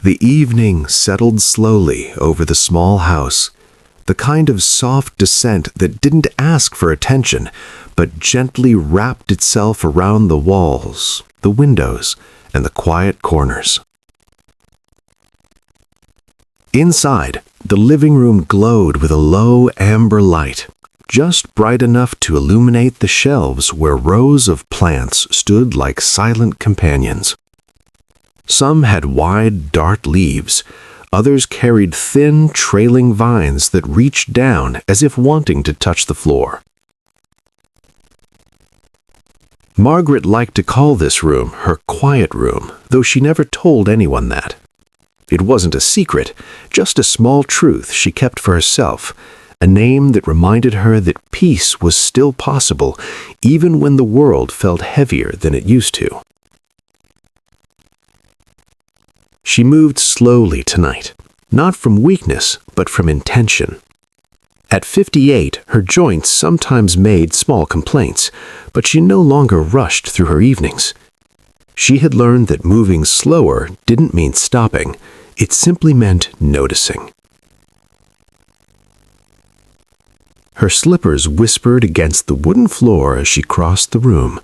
The evening settled slowly over the small house, the kind of soft descent that didn't ask for attention, but gently wrapped itself around the walls, the windows, and the quiet corners. Inside, the living room glowed with a low amber light, just bright enough to illuminate the shelves where rows of plants stood like silent companions. Some had wide, dark leaves. Others carried thin, trailing vines that reached down as if wanting to touch the floor. Margaret liked to call this room her quiet room, though she never told anyone that. It wasn't a secret, just a small truth she kept for herself, a name that reminded her that peace was still possible, even when the world felt heavier than it used to. She moved slowly tonight, not from weakness, but from intention. At 58, her joints sometimes made small complaints, but she no longer rushed through her evenings. She had learned that moving slower didn't mean stopping, it simply meant noticing. Her slippers whispered against the wooden floor as she crossed the room.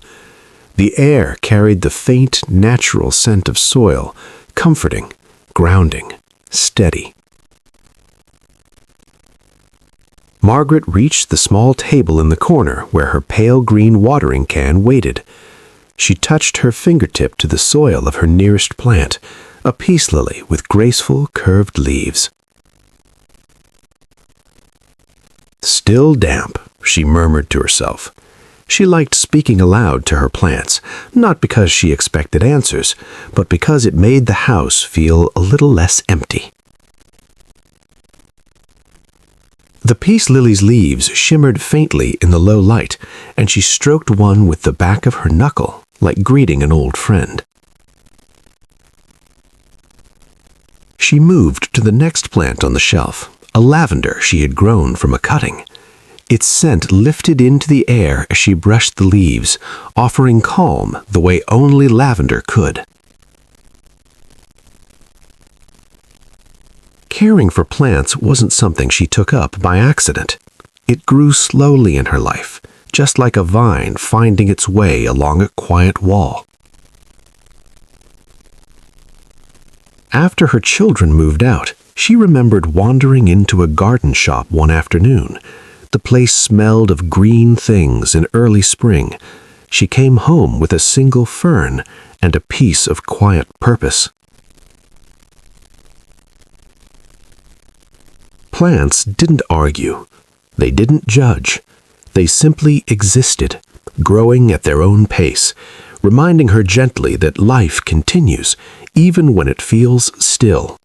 The air carried the faint, natural scent of soil, comforting, grounding, steady. Margaret reached the small table in the corner where her pale green watering can waited. She touched her fingertip to the soil of her nearest plant, a peace lily with graceful, curved leaves. "Still damp," she murmured to herself. She liked speaking aloud to her plants, not because she expected answers, but because it made the house feel a little less empty. The peace lily's leaves shimmered faintly in the low light, and she stroked one with the back of her knuckle, like greeting an old friend. She moved to the next plant on the shelf, a lavender she had grown from a cutting. Its scent lifted into the air as she brushed the leaves, offering calm the way only lavender could. Caring for plants wasn't something she took up by accident. It grew slowly in her life, just like a vine finding its way along a quiet wall. After her children moved out, she remembered wandering into a garden shop one afternoon. The place smelled of green things in early spring. She came home with a single fern and a piece of quiet purpose. Plants didn't argue. They didn't judge. They simply existed, growing at their own pace, reminding her gently that life continues, even when it feels still.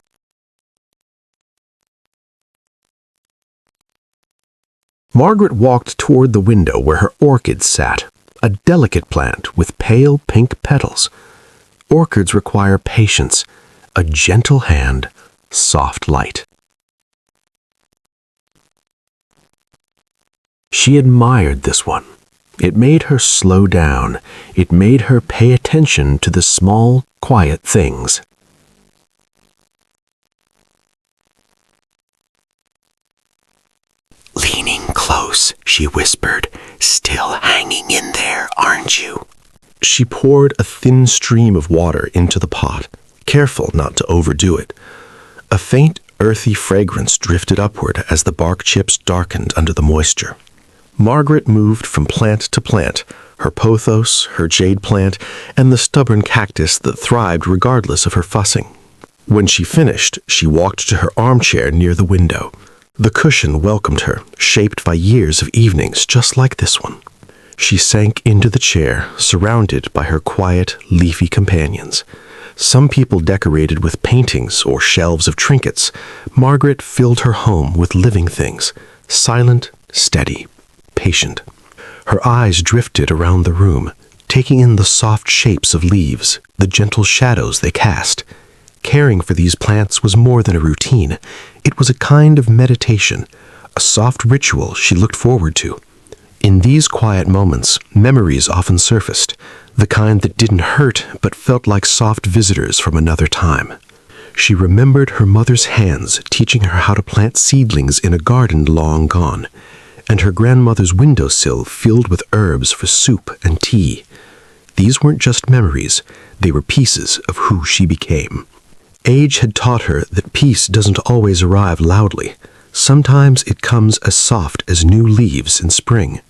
Margaret walked toward the window where her orchid sat, a delicate plant with pale pink petals. Orchids require patience, a gentle hand, soft light. She admired this one. It made her slow down. It made her pay attention to the small, quiet things. "Leaning close," she whispered. "Still hanging in there, aren't you?" She poured a thin stream of water into the pot, careful not to overdo it. A faint, earthy fragrance drifted upward as the bark chips darkened under the moisture. Margaret moved from plant to plant, her pothos, her jade plant, and the stubborn cactus that thrived regardless of her fussing. When she finished, she walked to her armchair near the window. The cushion welcomed her, shaped by years of evenings just like this one. She sank into the chair, surrounded by her quiet, leafy companions. Some people decorated with paintings or shelves of trinkets. Margaret filled her home with living things, silent, steady, patient. Her eyes drifted around the room, taking in the soft shapes of leaves, the gentle shadows they cast. Caring for these plants was more than a routine. It was a kind of meditation, a soft ritual she looked forward to. In these quiet moments, memories often surfaced, the kind that didn't hurt but felt like soft visitors from another time. She remembered her mother's hands teaching her how to plant seedlings in a garden long gone, and her grandmother's windowsill filled with herbs for soup and tea. These weren't just memories, they were pieces of who she became. Age had taught her that peace doesn't always arrive loudly. Sometimes it comes as soft as new leaves in spring.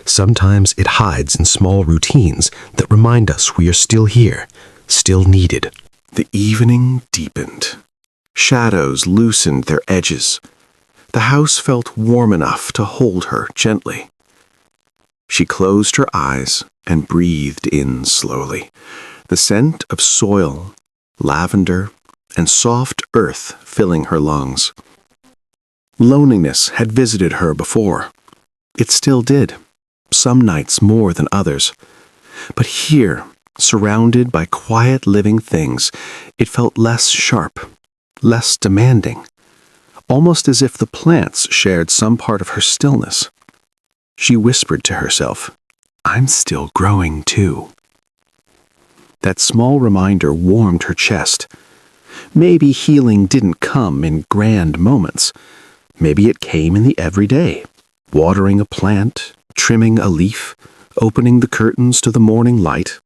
Sometimes it hides in small routines that remind us we are still here, still needed. The evening deepened. Shadows loosened their edges. The house felt warm enough to hold her gently. She closed her eyes and breathed in slowly. The scent of soil, lavender, and soft earth filling her lungs. Loneliness had visited her before. It still did, some nights more than others. But here, surrounded by quiet living things, it felt less sharp, less demanding, almost as if the plants shared some part of her stillness. She whispered to herself, "I'm still growing too." That small reminder warmed her chest. Maybe healing didn't come in grand moments. Maybe it came in the everyday. Watering a plant, trimming a leaf, opening the curtains to the morning light.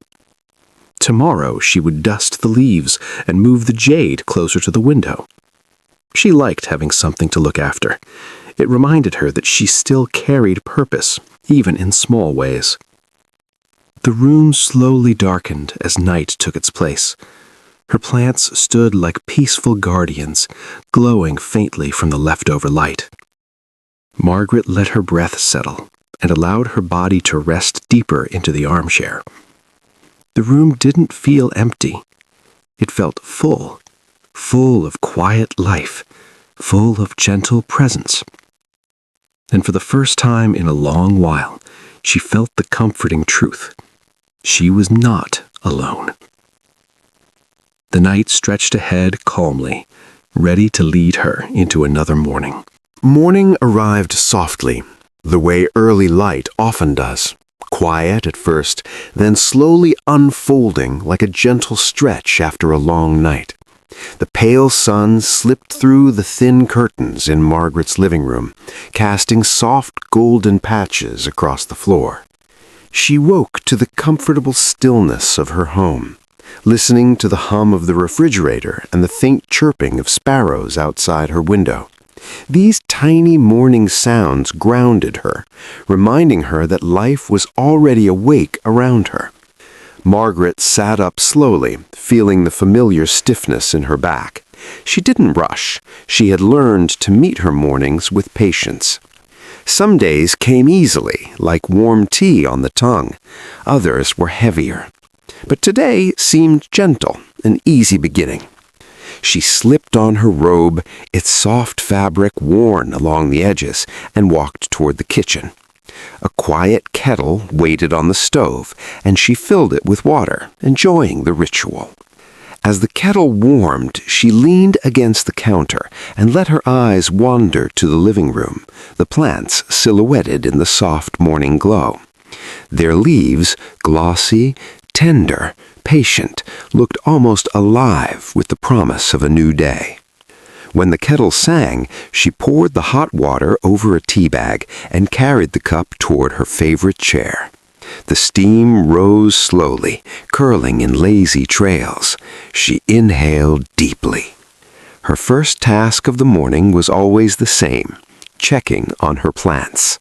Tomorrow she would dust the leaves and move the jade closer to the window. She liked having something to look after. It reminded her that she still carried purpose, even in small ways. The room slowly darkened as night took its place. Her plants stood like peaceful guardians, glowing faintly from the leftover light. Margaret let her breath settle and allowed her body to rest deeper into the armchair. The room didn't feel empty. It felt full, full of quiet life, full of gentle presence. And for the first time in a long while, she felt the comforting truth. She was not alone. The night stretched ahead calmly, ready to lead her into another morning. Morning arrived softly, the way early light often does. Quiet at first, then slowly unfolding like a gentle stretch after a long night. The pale sun slipped through the thin curtains in Margaret's living room, casting soft golden patches across the floor. She woke to the comfortable stillness of her home, listening to the hum of the refrigerator and the faint chirping of sparrows outside her window. These tiny morning sounds grounded her, reminding her that life was already awake around her. Margaret sat up slowly, feeling the familiar stiffness in her back. She didn't rush. She had learned to meet her mornings with patience. Some days came easily, like warm tea on the tongue. Others were heavier. But today seemed gentle, an easy beginning. She slipped on her robe, its soft fabric worn along the edges, and walked toward the kitchen. A quiet kettle waited on the stove, and she filled it with water, enjoying the ritual. As the kettle warmed, she leaned against the counter and let her eyes wander to the living room, the plants silhouetted in the soft morning glow. Their leaves, glossy, tender, patient, looked almost alive with the promise of a new day. When the kettle sang, she poured the hot water over a tea bag and carried the cup toward her favorite chair. The steam rose slowly, curling in lazy trails. She inhaled deeply. Her first task of the morning was always the same, checking on her plants.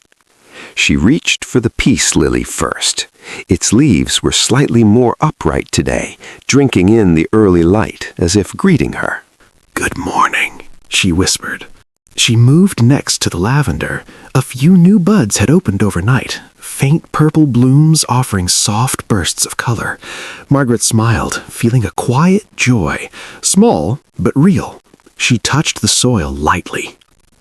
She reached for the peace lily first. Its leaves were slightly more upright today, drinking in the early light as if greeting her. "Good morning," she whispered. She moved next to the lavender. A few new buds had opened overnight, faint purple blooms offering soft bursts of color. Margaret smiled, feeling a quiet joy, small but real. She touched the soil lightly.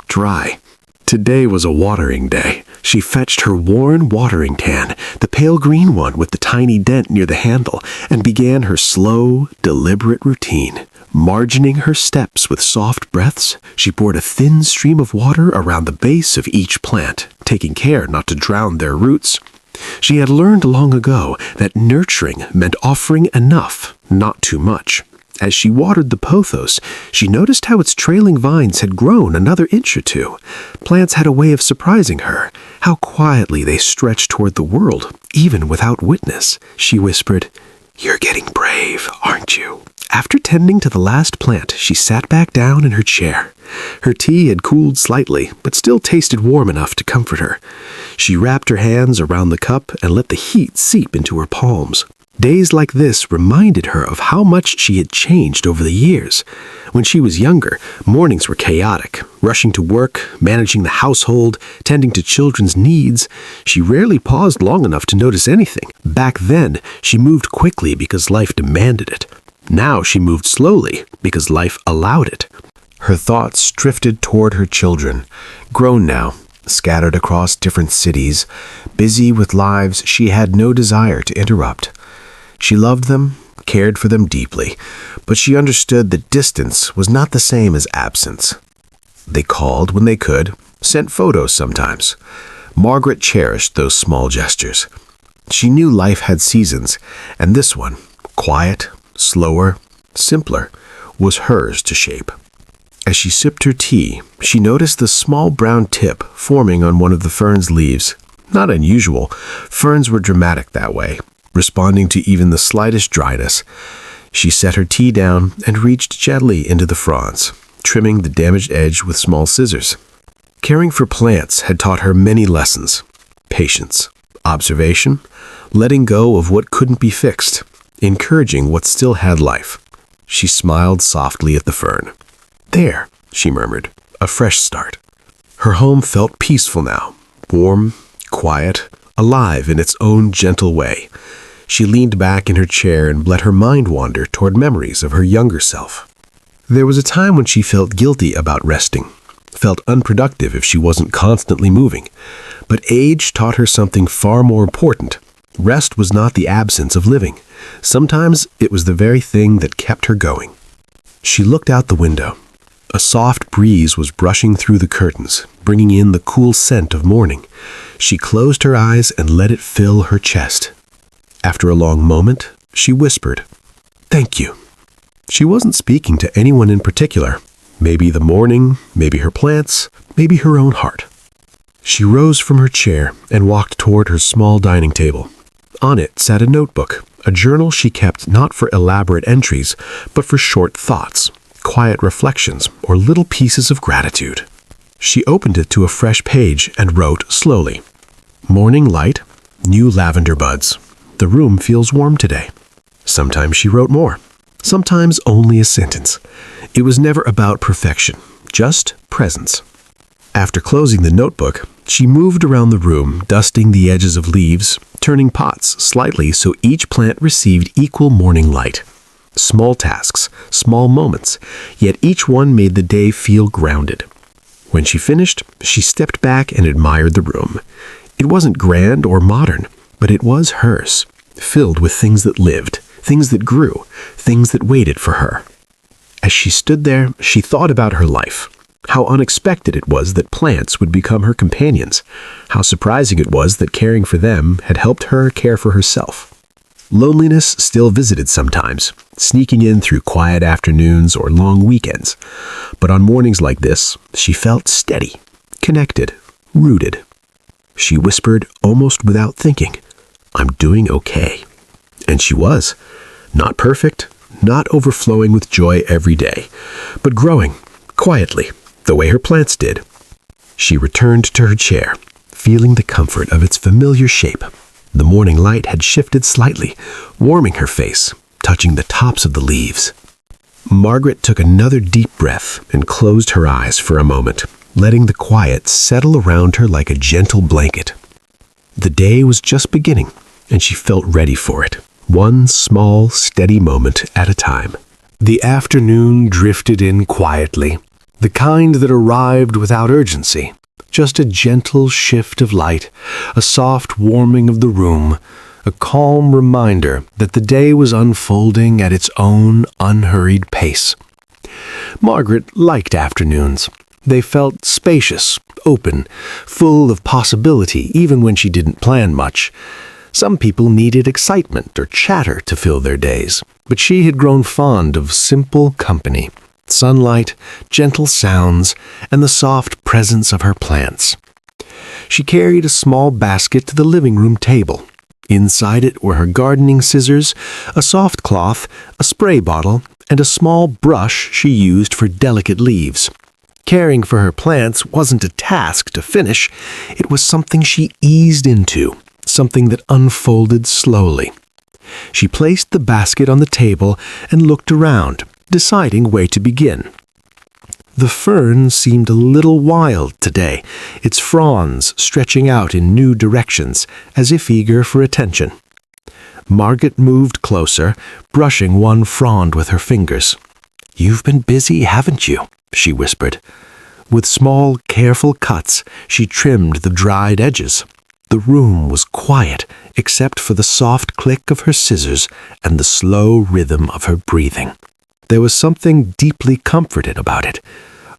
Dry. Today was a watering day. She fetched her worn watering can, the pale green one with the tiny dent near the handle, and began her slow, deliberate routine. Margining her steps with soft breaths, she poured a thin stream of water around the base of each plant, taking care not to drown their roots. She had learned long ago that nurturing meant offering enough, not too much. As she watered the pothos, she noticed how its trailing vines had grown another inch or two. Plants had a way of surprising her, how quietly they stretched toward the world, even without witness. She whispered, "You're getting brave, aren't you?" After tending to the last plant, she sat back down in her chair. Her tea had cooled slightly, but still tasted warm enough to comfort her. She wrapped her hands around the cup and let the heat seep into her palms. Days like this reminded her of how much she had changed over the years. When she was younger, mornings were chaotic, rushing to work, managing the household, tending to children's needs. She rarely paused long enough to notice anything. Back then, she moved quickly because life demanded it. Now she moved slowly because life allowed it. Her thoughts drifted toward her children, grown now, scattered across different cities, busy with lives she had no desire to interrupt. She loved them, cared for them deeply, but she understood that distance was not the same as absence. They called when they could, sent photos sometimes. Margaret cherished those small gestures. She knew life had seasons, and this one, quiet, slower, simpler, was hers to shape. As she sipped her tea, she noticed the small brown tip forming on one of the fern's leaves. Not unusual. Ferns were dramatic that way, responding to even the slightest dryness. She set her tea down and reached gently into the fronds, trimming the damaged edge with small scissors. Caring for plants had taught her many lessons: patience, observation, letting go of what couldn't be fixed, encouraging what still had life. She smiled softly at the fern. "There," she murmured, "a fresh start." Her home felt peaceful now, warm, quiet, alive in its own gentle way. She leaned back in her chair and let her mind wander toward memories of her younger self. There was a time when she felt guilty about resting, felt unproductive if she wasn't constantly moving. But age taught her something far more important. Rest was not the absence of living. Sometimes it was the very thing that kept her going. She looked out the window. A soft breeze was brushing through the curtains, bringing in the cool scent of morning. She closed her eyes and let it fill her chest. After a long moment, she whispered, "Thank you." She wasn't speaking to anyone in particular. Maybe the morning, maybe her plants, maybe her own heart. She rose from her chair and walked toward her small dining table. On it sat a notebook, a journal she kept not for elaborate entries, but for short thoughts, quiet reflections, or little pieces of gratitude. She opened it to a fresh page and wrote slowly, "Morning light, new lavender buds. The room feels warm today." Sometimes she wrote more, sometimes only a sentence. It was never about perfection, just presence. After closing the notebook, she moved around the room, dusting the edges of leaves, turning pots slightly so each plant received equal morning light. Small tasks, small moments, yet each one made the day feel grounded. When she finished, she stepped back and admired the room. It wasn't grand or modern, but it was hers, filled with things that lived, things that grew, things that waited for her. As she stood there, she thought about her life. How unexpected it was that plants would become her companions. How surprising it was that caring for them had helped her care for herself. Loneliness still visited sometimes, sneaking in through quiet afternoons or long weekends. But on mornings like this, she felt steady, connected, rooted. She whispered almost without thinking, "I'm doing okay." And she was. Not perfect, not overflowing with joy every day, but growing, quietly, the way her plants did. She returned to her chair, feeling the comfort of its familiar shape. The morning light had shifted slightly, warming her face, touching the tops of the leaves. Margaret took another deep breath and closed her eyes for a moment, letting the quiet settle around her like a gentle blanket. The day was just beginning, and she felt ready for it, one small, steady moment at a time. The afternoon drifted in quietly, the kind that arrived without urgency. Just a gentle shift of light, a soft warming of the room, a calm reminder that the day was unfolding at its own unhurried pace. Margaret liked afternoons. They felt spacious, open, full of possibility even when she didn't plan much. Some people needed excitement or chatter to fill their days, but she had grown fond of simple company, sunlight, gentle sounds, and the soft presence of her plants. She carried a small basket to the living room table. Inside it were her gardening scissors, a soft cloth, a spray bottle, and a small brush she used for delicate leaves. Caring for her plants wasn't a task to finish. It was something she eased into, something that unfolded slowly. She placed the basket on the table and looked around, deciding where to begin. The fern seemed a little wild today, its fronds stretching out in new directions, as if eager for attention. Margaret moved closer, brushing one frond with her fingers. "You've been busy, haven't you?" she whispered. With small, careful cuts, she trimmed the dried edges. The room was quiet, except for the soft click of her scissors and the slow rhythm of her breathing. There was something deeply comforted about it,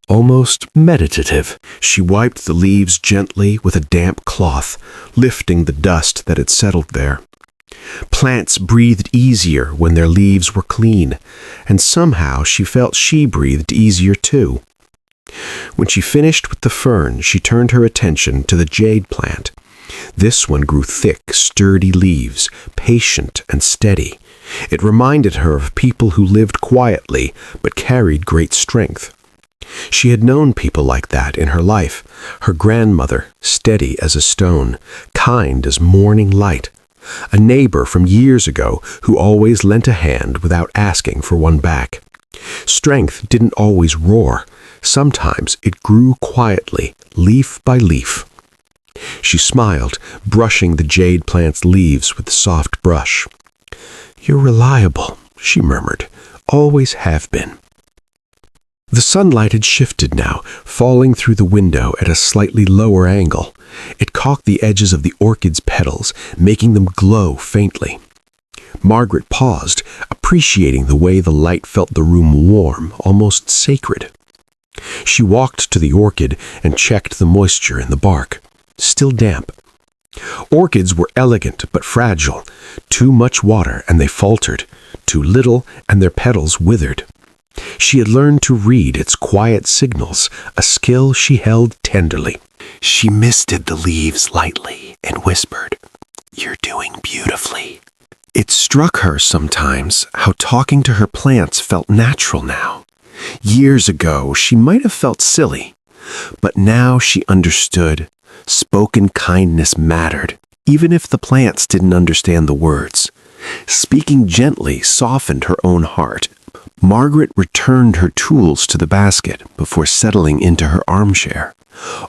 almost meditative. She wiped the leaves gently with a damp cloth, lifting the dust that had settled there. Plants breathed easier when their leaves were clean, and somehow she felt she breathed easier too. When she finished with the fern, she turned her attention to the jade plant. This one grew thick, sturdy leaves, patient and steady. It reminded her of people who lived quietly but carried great strength. She had known people like that in her life. Her grandmother, steady as a stone, kind as morning light. A neighbor from years ago who always lent a hand without asking for one back. Strength didn't always roar. Sometimes it grew quietly, leaf by leaf. She smiled, brushing the jade plant's leaves with the soft brush. "You're reliable," she murmured. "Always have been." The sunlight had shifted now, falling through the window at a slightly lower angle. It caught the edges of the orchid's petals, making them glow faintly. Margaret paused, appreciating the way the light felt the room warm, almost sacred. She walked to the orchid and checked the moisture in the bark. Still damp. Orchids were elegant but fragile. Too much water and they faltered. Too little and their petals withered. She had learned to read its quiet signals, a skill she held tenderly. She misted the leaves lightly and whispered, "You're doing beautifully." It struck her sometimes how talking to her plants felt natural now. Years ago, she might have felt silly, but now she understood. Spoken kindness mattered, even if the plants didn't understand the words. Speaking gently softened her own heart. Margaret returned her tools to the basket before settling into her armchair.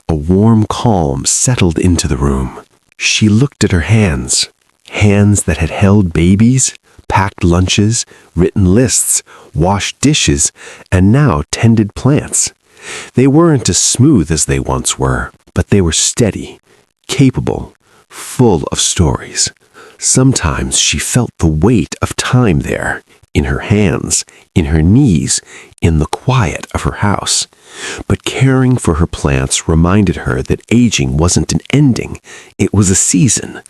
A warm calm settled into the room. She looked at her hands, hands that had held babies, packed lunches, written lists, washed dishes, and now tended plants. They weren't as smooth as they once were, but they were steady, capable, full of stories. Sometimes she felt the weight of time there, in her hands, in her knees, in the quiet of her house. But caring for her plants reminded her that aging wasn't an ending, it was a season,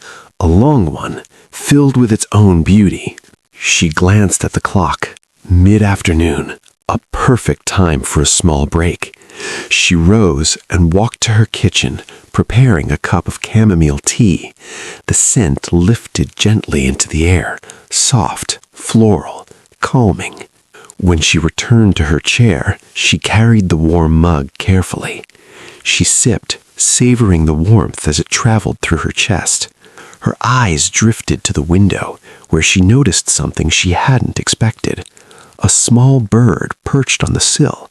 a long one, filled with its own beauty. She glanced at the clock. Mid-afternoon, a perfect time for a small break. She rose and walked to her kitchen, preparing a cup of chamomile tea. The scent lifted gently into the air, soft, floral, calming. When she returned to her chair, she carried the warm mug carefully. She sipped, savoring the warmth as it traveled through her chest. Her eyes drifted to the window, where she noticed something she hadn't expected. A small bird perched on the sill.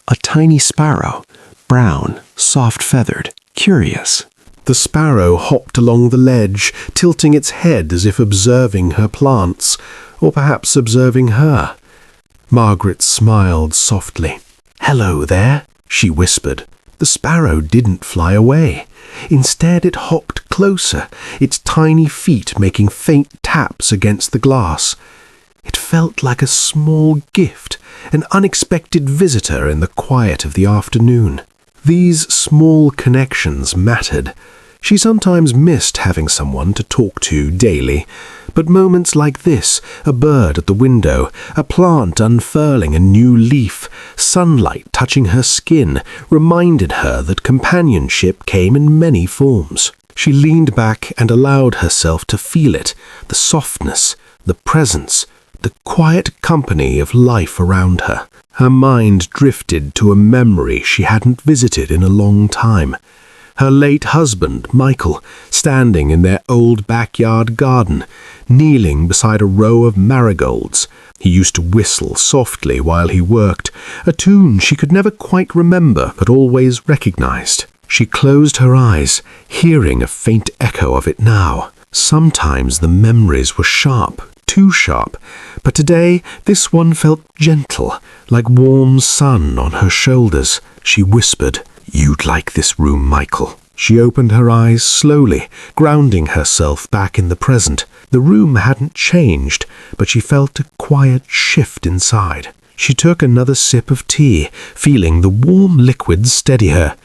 A tiny sparrow, brown, soft-feathered, curious. The sparrow hopped along the ledge, tilting its head as if observing her plants, or perhaps observing her. Margaret smiled softly. "Hello there," she whispered. The sparrow didn't fly away. Instead, it hopped closer, its tiny feet making faint taps against the glass. It felt like a small gift, an unexpected visitor in the quiet of the afternoon. These small connections mattered. She sometimes missed having someone to talk to daily, but moments like this, a bird at the window, a plant unfurling a new leaf, sunlight touching her skin, reminded her that companionship came in many forms. She leaned back and allowed herself to feel it, the softness, the presence, the quiet company of life around her. Her mind drifted to a memory she hadn't visited in a long time. Her late husband, Michael, standing in their old backyard garden, kneeling beside a row of marigolds. He used to whistle softly while he worked, a tune she could never quite remember but always recognized. She closed her eyes, hearing a faint echo of it now. Sometimes the memories were sharp, too sharp, but today this one felt gentle, like warm sun on her shoulders. She whispered, "You'd like this room, Michael." She opened her eyes slowly, grounding herself back in the present. The room hadn't changed, but she felt a quiet shift inside. She took another sip of tea, feeling the warm liquid steady her.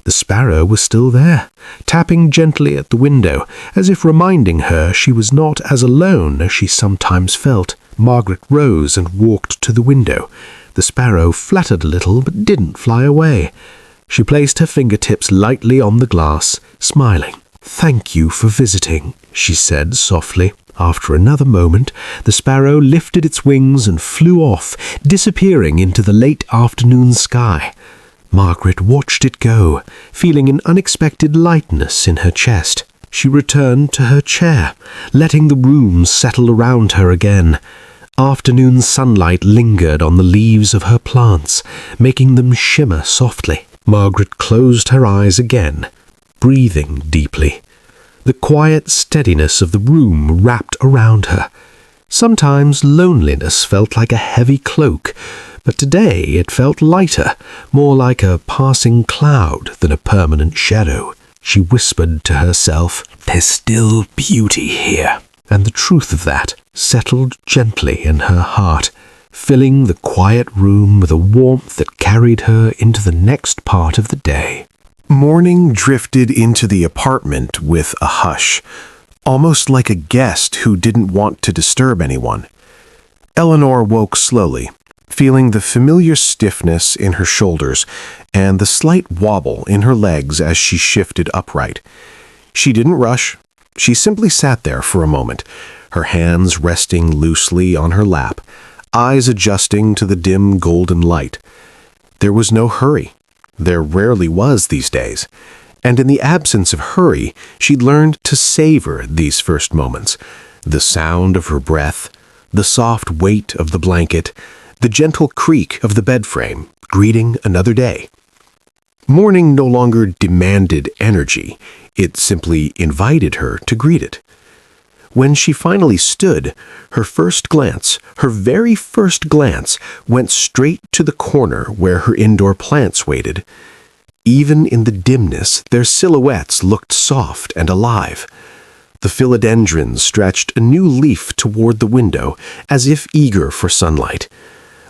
The sparrow was still there, tapping gently at the window, as if reminding her she was not as alone as she sometimes felt. Margaret rose and walked to the window. The sparrow fluttered a little but didn't fly away. She placed her fingertips lightly on the glass, smiling. "Thank you for visiting," she said softly. After another moment, the sparrow lifted its wings and flew off, disappearing into the late afternoon sky. Margaret watched it go, feeling an unexpected lightness in her chest. She returned to her chair, letting the room settle around her again. Afternoon sunlight lingered on the leaves of her plants, making them shimmer softly. Margaret closed her eyes again, breathing deeply. The quiet steadiness of the room wrapped around her. Sometimes loneliness felt like a heavy cloak, but today it felt lighter, more like a passing cloud than a permanent shadow. She whispered to herself, "There's still beauty here." And the truth of that settled gently in her heart, filling the quiet room with a warmth that carried her into the next part of the day. Morning drifted into the apartment with a hush, almost like a guest who didn't want to disturb anyone. Eleanor woke slowly, feeling the familiar stiffness in her shoulders and the slight wobble in her legs as she shifted upright. She didn't rush. She simply sat there for a moment, her hands resting loosely on her lap, eyes adjusting to the dim golden light. There was no hurry. There rarely was these days. And in the absence of hurry, she learned to savor these first moments. The sound of her breath, the soft weight of the blanket, the gentle creak of the bed frame, greeting another day. Morning no longer demanded energy. It simply invited her to greet it. When she finally stood, her very first glance, went straight to the corner where her indoor plants waited. Even in the dimness, their silhouettes looked soft and alive. The philodendrons stretched a new leaf toward the window, as if eager for sunlight.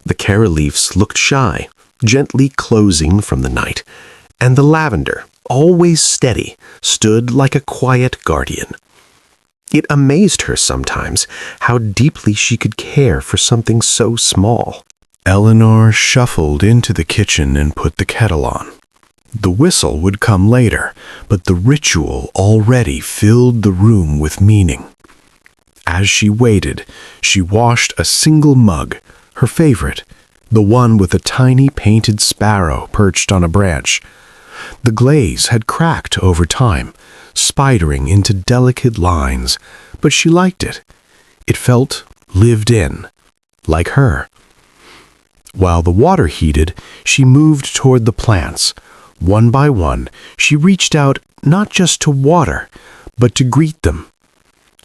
The cara leaves looked shy, gently closing from the night, and the lavender, always steady, stood like a quiet guardian. It amazed her sometimes how deeply she could care for something so small. Eleanor shuffled into the kitchen and put the kettle on. The whistle would come later, but the ritual already filled the room with meaning. As she waited, she washed a single mug, her favorite, the one with a tiny painted sparrow perched on a branch. The glaze had cracked over time, spidering into delicate lines, but she liked it. It felt lived in, like her. While the water heated, she moved toward the plants. One by one, she reached out not just to water, but to greet them.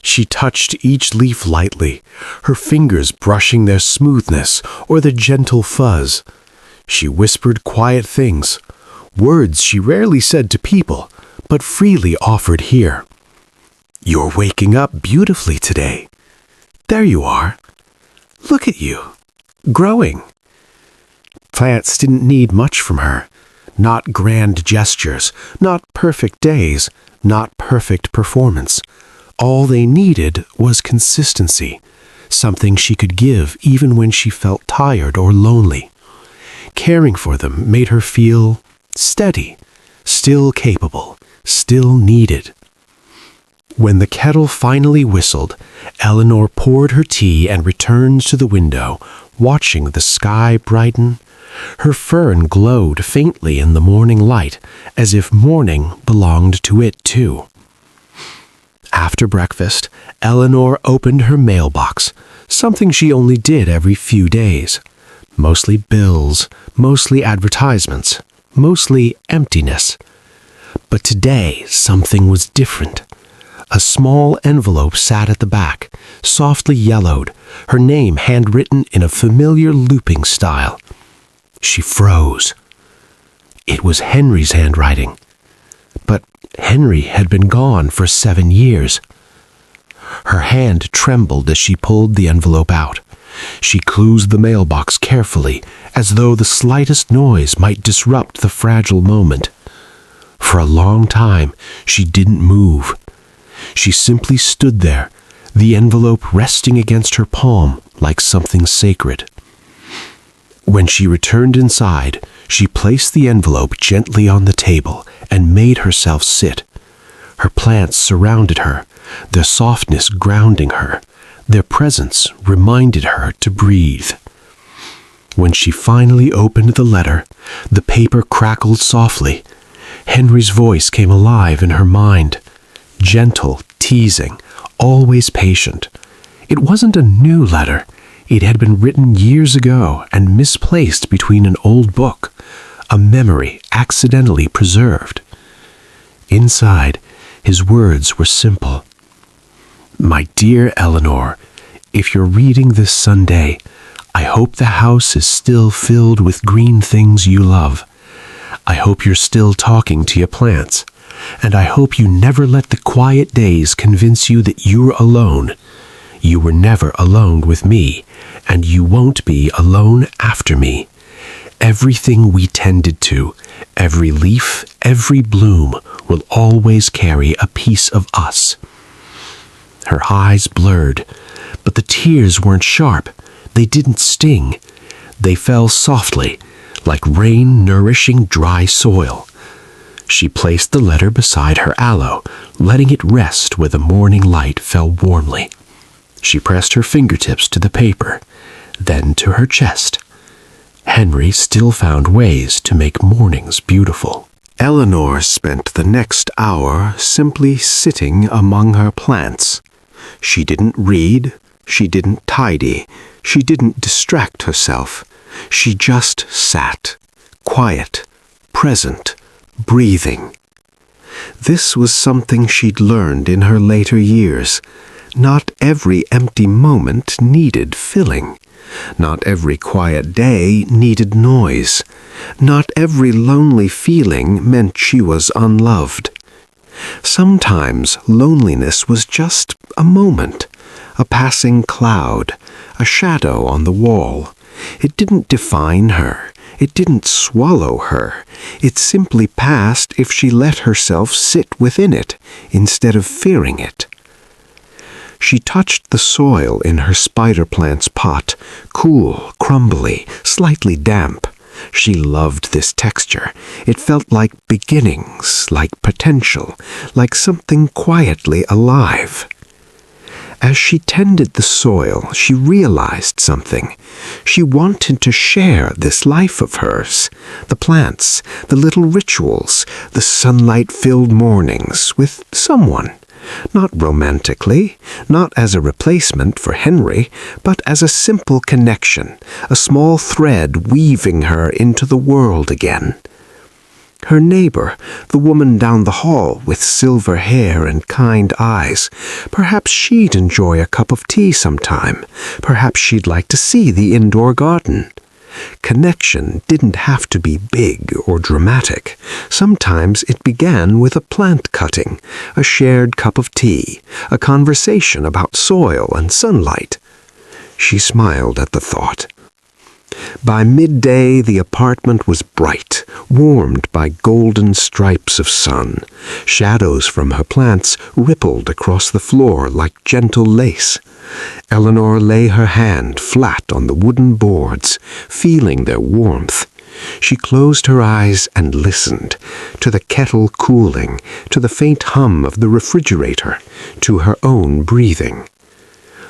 She touched each leaf lightly, her fingers brushing their smoothness or their gentle fuzz. She whispered quiet things, words she rarely said to people, but freely offered here. "You're waking up beautifully today. There you are. Look at you, growing." Plants didn't need much from her. Not grand gestures, not perfect days, not perfect performance. All they needed was consistency, something she could give even when she felt tired or lonely. Caring for them made her feel steady, still capable, still needed. When the kettle finally whistled, Eleanor poured her tea and returned to the window, watching the sky brighten. Her fern glowed faintly in the morning light, as if morning belonged to it too. After breakfast, Eleanor opened her mailbox, something she only did every few days. Mostly bills, mostly advertisements, mostly emptiness. But today, something was different. A small envelope sat at the back, softly yellowed, her name handwritten in a familiar looping style. She froze. It was Henry's handwriting. But Henry had been gone for 7 years. Her hand trembled as she pulled the envelope out. She closed the mailbox carefully, as though the slightest noise might disrupt the fragile moment. For a long time, she didn't move. She simply stood there, the envelope resting against her palm like something sacred. When she returned inside, she placed the envelope gently on the table and made herself sit. Her plants surrounded her, their softness grounding her. Their presence reminded her to breathe. When she finally opened the letter, the paper crackled softly. Henry's voice came alive in her mind. Gentle, teasing, always patient. It wasn't a new letter. It had been written years ago and misplaced between an old book, a memory accidentally preserved. Inside, his words were simple. My dear Eleanor, if you're reading this Sunday, I hope the house is still filled with green things you love. I hope you're still talking to your plants, and I hope you never let the quiet days convince you that you're alone. You were never alone with me, and you won't be alone after me. Everything we tended to, every leaf, every bloom, will always carry a piece of us. Her eyes blurred, but the tears weren't sharp. They didn't sting. They fell softly, like rain nourishing dry soil. She placed the letter beside her aloe, letting it rest where the morning light fell warmly. She pressed her fingertips to the paper, then to her chest. Henry still found ways to make mornings beautiful. Eleanor spent the next hour simply sitting among her plants. She didn't read, she didn't tidy, she didn't distract herself. She just sat, quiet, present, breathing. This was something she'd learned in her later years. Not every empty moment needed filling. Not every quiet day needed noise. Not every lonely feeling meant she was unloved. Sometimes loneliness was just a moment, a passing cloud, a shadow on the wall. It didn't define her. It didn't swallow her. It simply passed if she let herself sit within it instead of fearing it. She touched the soil in her spider plant's pot, cool, crumbly, slightly damp. She loved this texture. It felt like beginnings, like potential, like something quietly alive. As she tended the soil, she realized something. She wanted to share this life of hers, the plants, the little rituals, the sunlight-filled mornings with someone. Not romantically, not as a replacement for Henry, but as a simple connection, a small thread weaving her into the world again. Her neighbor, the woman down the hall with silver hair and kind eyes, perhaps she'd enjoy a cup of tea sometime. Perhaps she'd like to see the indoor garden. Connection didn't have to be big or dramatic. Sometimes it began with a plant cutting, a shared cup of tea, a conversation about soil and sunlight. She smiled at the thought. By midday, the apartment was bright, warmed by golden stripes of sun. Shadows from her plants rippled across the floor like gentle lace. Eleanor lay her hand flat on the wooden boards, feeling their warmth. She closed her eyes and listened, to the kettle cooling, to the faint hum of the refrigerator, to her own breathing.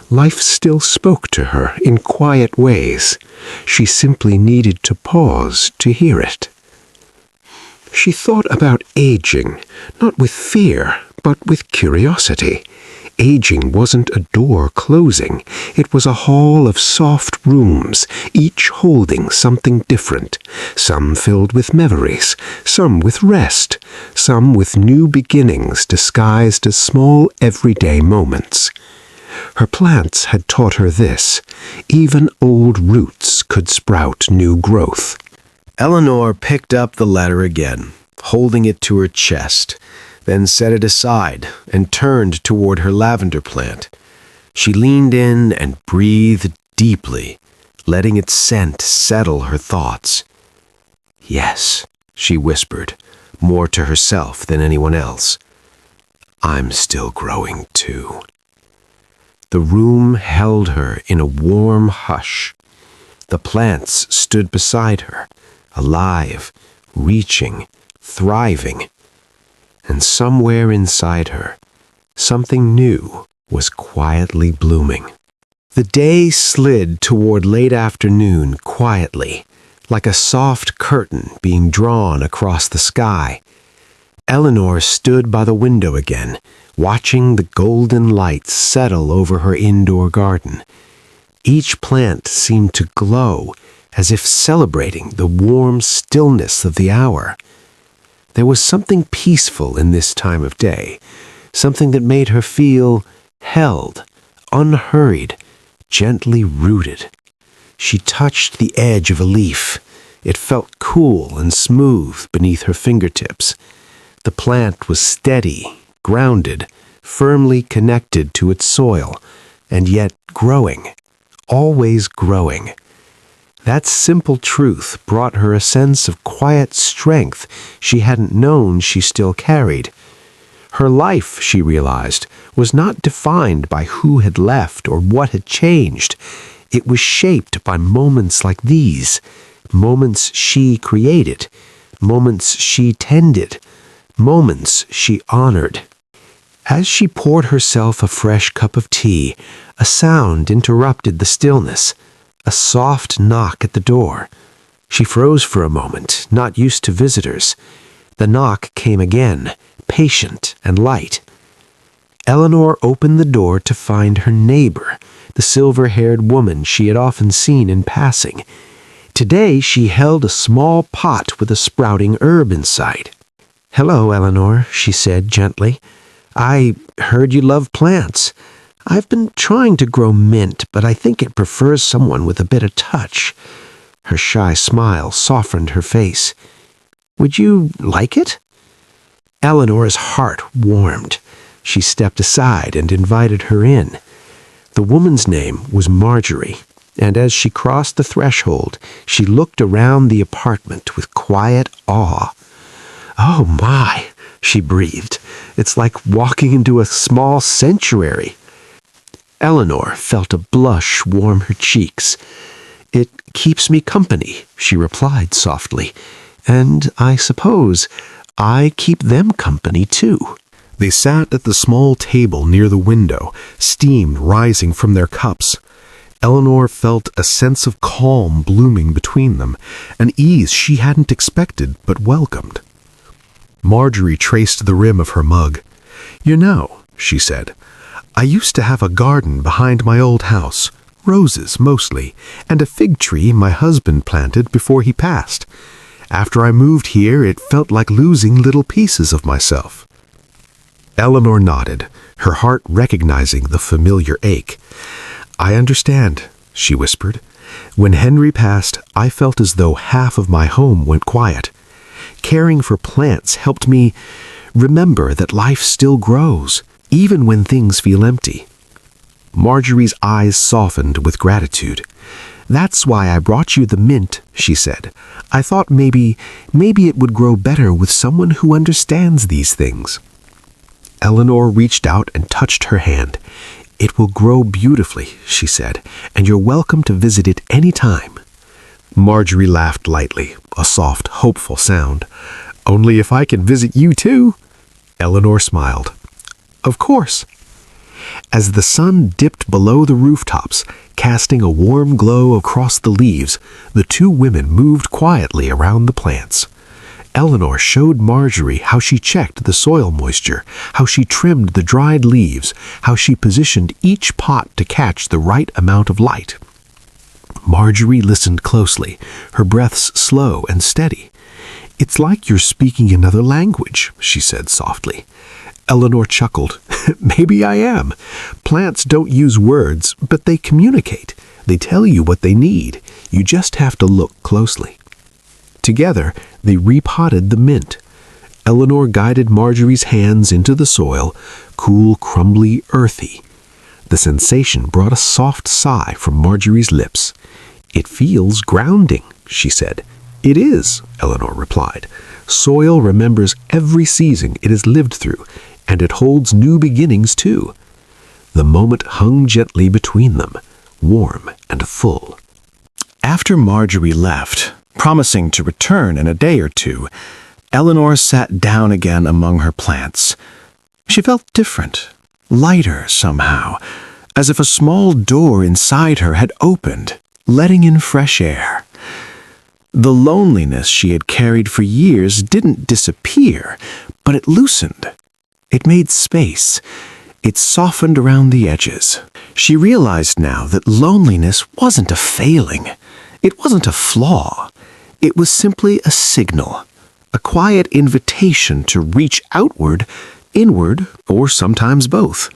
Life still spoke to her in quiet ways. She simply needed to pause to hear it. She thought about aging, not with fear, but with curiosity. Aging wasn't a door closing. It was a hall of soft rooms, each holding something different. Some filled with memories, some with rest, some with new beginnings disguised as small everyday moments. Her plants had taught her this. Even old roots could sprout new growth. Eleanor picked up the letter again, holding it to her chest, then set it aside and turned toward her lavender plant. She leaned in and breathed deeply, letting its scent settle her thoughts. "Yes," she whispered, more to herself than anyone else. "I'm still growing too." The room held her in a warm hush. The plants stood beside her, alive, reaching, thriving. And somewhere inside her, something new was quietly blooming. The day slid toward late afternoon quietly, like a soft curtain being drawn across the sky. Eleanor stood by the window again, watching the golden light settle over her indoor garden. Each plant seemed to glow, as if celebrating the warm stillness of the hour. There was something peaceful in this time of day, something that made her feel held, unhurried, gently rooted. She touched the edge of a leaf. It felt cool and smooth beneath her fingertips. The plant was steady, grounded, firmly connected to its soil, and yet growing, always growing. That simple truth brought her a sense of quiet strength she hadn't known she still carried. Her life, she realized, was not defined by who had left or what had changed. It was shaped by moments like these, moments she created, moments she tended, moments she honored. As she poured herself a fresh cup of tea, a sound interrupted the stillness. A soft knock at the door. She froze for a moment, not used to visitors. The knock came again, patient and light. Eleanor opened the door to find her neighbor, the silver-haired woman she had often seen in passing. Today she held a small pot with a sprouting herb inside. "Hello, Eleanor," she said gently. "I heard you love plants. I've been trying to grow mint, but I think it prefers someone with a bit of touch." Her shy smile softened her face. "Would you like it?" Eleanor's heart warmed. She stepped aside and invited her in. The woman's name was Marjorie, and as she crossed the threshold, she looked around the apartment with quiet awe. "Oh my," she breathed. "It's like walking into a small sanctuary." Eleanor felt a blush warm her cheeks. "It keeps me company," she replied softly, "and I suppose I keep them company too." They sat at the small table near the window, steam rising from their cups. Eleanor felt a sense of calm blooming between them, an ease she hadn't expected but welcomed. Marjorie traced the rim of her mug. "You know," she said, "I used to have a garden behind my old house, roses mostly, and a fig tree my husband planted before he passed. After I moved here, it felt like losing little pieces of myself." Eleanor nodded, her heart recognizing the familiar ache. "I understand," she whispered. "When Henry passed, I felt as though half of my home went quiet. Caring for plants helped me remember that life still grows, even when things feel empty." Marjorie's eyes softened with gratitude. "That's why I brought you the mint," she said. "I thought maybe it would grow better with someone who understands these things." Eleanor reached out and touched her hand. "It will grow beautifully," she said, "and you're welcome to visit it any time." Marjorie laughed lightly, a soft, hopeful sound. "Only if I can visit you too." Eleanor smiled. "Of course." As the sun dipped below the rooftops, casting a warm glow across the leaves, the two women moved quietly around the plants. Eleanor showed Marjorie how she checked the soil moisture, how she trimmed the dried leaves, how she positioned each pot to catch the right amount of light. Marjorie listened closely, her breaths slow and steady. "It's like you're speaking another language," she said softly. Eleanor chuckled. "Maybe I am. Plants don't use words, but they communicate. They tell you what they need. You just have to look closely." Together, they repotted the mint. Eleanor guided Marjorie's hands into the soil, cool, crumbly, earthy. The sensation brought a soft sigh from Marjorie's lips. "It feels grounding," she said. "It is," Eleanor replied. "Soil remembers every season it has lived through, and it holds new beginnings too." The moment hung gently between them, warm and full. After Marjorie left, promising to return in a day or two, Eleanor sat down again among her plants. She felt different, lighter somehow, as if a small door inside her had opened, letting in fresh air. The loneliness she had carried for years didn't disappear, but it loosened. It made space. It softened around the edges. She realized now that loneliness wasn't a failing. It wasn't a flaw. It was simply a signal, a quiet invitation to reach outward, inward, or sometimes both.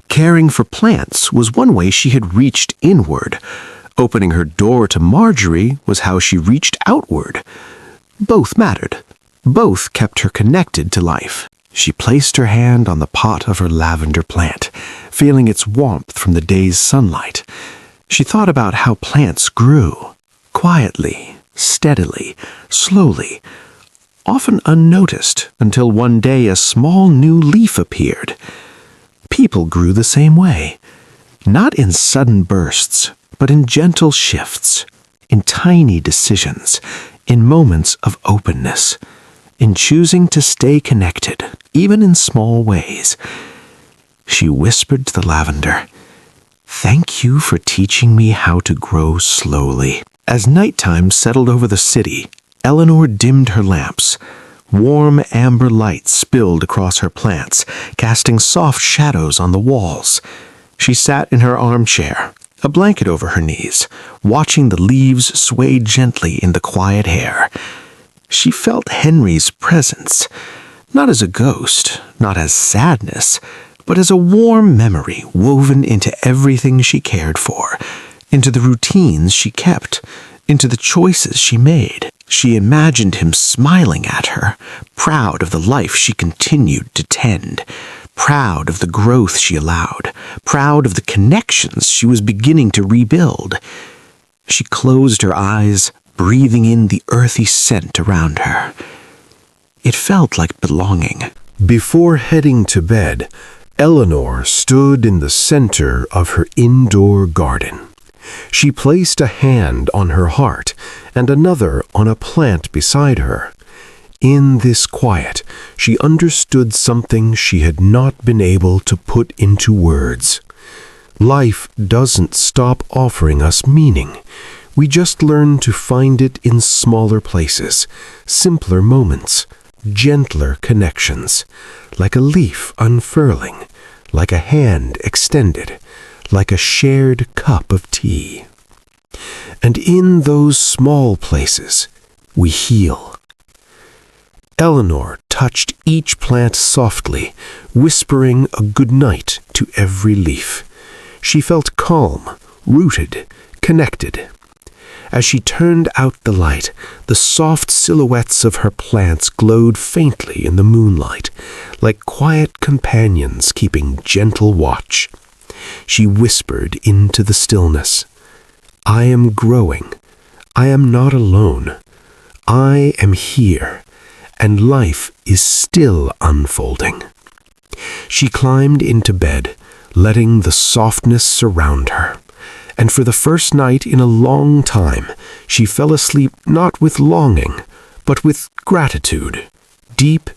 Caring for plants was one way she had reached inward. Opening her door to Marjorie was how she reached outward. Both mattered. Both kept her connected to life. She placed her hand on the pot of her lavender plant, feeling its warmth from the day's sunlight. She thought about how plants grew, quietly, steadily, slowly, often unnoticed until one day a small new leaf appeared. People grew the same way, not in sudden bursts, but in gentle shifts, in tiny decisions, in moments of openness, in choosing to stay connected, even in small ways. She whispered to the lavender, "Thank you for teaching me how to grow slowly." As nighttime settled over the city, Eleanor dimmed her lamps. Warm amber light spilled across her plants, casting soft shadows on the walls. She sat in her armchair, a blanket over her knees, watching the leaves sway gently in the quiet air. She felt Henry's presence, not as a ghost, not as sadness, but as a warm memory woven into everything she cared for, into the routines she kept, into the choices she made. She imagined him smiling at her, proud of the life she continued to tend, proud of the growth she allowed, proud of the connections she was beginning to rebuild. She closed her eyes, breathing in the earthy scent around her. It felt like belonging. Before heading to bed, Eleanor stood in the center of her indoor garden. She placed a hand on her heart and another on a plant beside her. In this quiet, she understood something she had not been able to put into words. Life doesn't stop offering us meaning. We just learn to find it in smaller places, simpler moments, gentler connections, like a leaf unfurling, like a hand extended, like a shared cup of tea. And in those small places, we heal. Eleanor touched each plant softly, whispering a good night to every leaf. She felt calm, rooted, connected. As she turned out the light, the soft silhouettes of her plants glowed faintly in the moonlight, like quiet companions keeping gentle watch. She whispered into the stillness, I am growing. I am not alone. I am here, and life is still unfolding. She climbed into bed, letting the softness surround her, and for the first night in a long time, she fell asleep not with longing, but with gratitude, deep,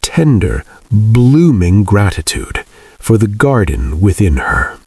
tender, blooming gratitude for the garden within her.